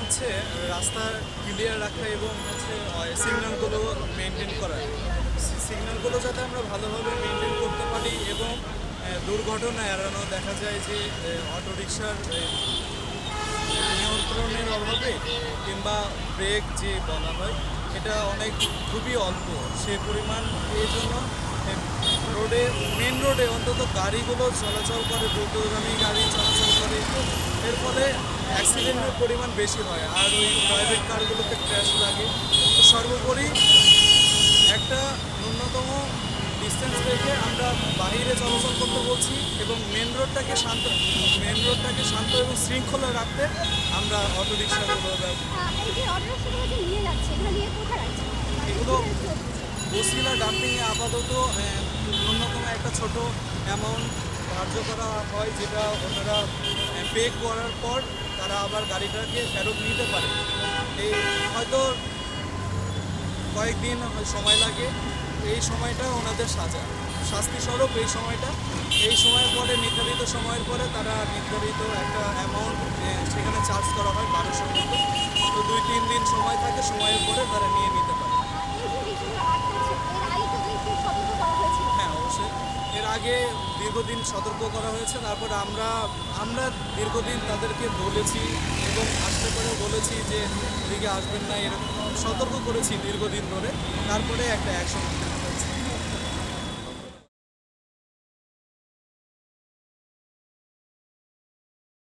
হচ্ছে রাস্তা ক্লিয়ার রাখা এবং হচ্ছে সিগন্যালগুলো মেনটেন করা। সিগন্যালগুলো যাতে আমরা ভালোভাবে মেনটেন করতে পারি এবং দুর্ঘটনা এড়ানো। দেখা যায় যে অটোরিকশার নিয়ন্ত্রণের অভাবে কিংবা ব্রেক যে বলা হয় এটা অনেক খুবই অল্প সে পরিমাণ। এই জন্য রোডে মেন রোডে অন্তত গাড়িগুলো চলাচল করে, দ্রুতগামী গাড়ি চলাচল করে, এর ফলে অ্যাক্সিডেন্টের পরিমাণ বেশি হয় আর ওই প্রাইভেট কারগুলোতে ক্র্যাশ লাগে। তো সর্বোপরি একটা ন্যূনতম ডিস্টেন্স রেখে আমরা বাইরে চলাচল করতে বলছি এবং মেন রোডটাকে শান্ত এবং শৃঙ্খলা রাখতে আমরা অটোরিকশাগুলো এই যে অটোরিকশাগুলো যে নিয়ে যাচ্ছে, এগুলো নিয়ে কোথায় রাখছে? এগুলো বসিলা ডাম্পিংয়ে আপাতত ন্যূনতম একটা ছোট অ্যামাউন্ট ধার্য করা হয়, যেটা ওনারা পে করার পর তারা আবার গাড়িটাকে ফেরত নিতে পারে। এই হয়তো কয়েকদিন সময় লাগে। এই সময়টা ওনাদের শাস্তি স্বরূপ এই সময়ের পরে নির্ধারিত সময়ের পরে তারা নির্ধারিত একটা অ্যামাউন্ট সেখানে চার্জ করা হয় 1200 মতো। তো 2-3 দিন সময় থাকে, সময়ের পরে তারা নিয়ে নিতে পারে। এই যে রিক্সাগুলো আটকাচ্ছে, এর আগে তো একটু সতর্ক করা হয়েছিল। হ্যাঁ, অবশ্যই এর আগে দীর্ঘদিন সতর্ক করা হয়েছে। তারপর আমরা দীর্ঘদিন তাদেরকে বলেছি এবং আসতে পরেও বলেছি যে এদিকে আসবেন না, এরকম সতর্ক করেছি দীর্ঘদিন ধরে। তারপরে একটা অ্যাকশন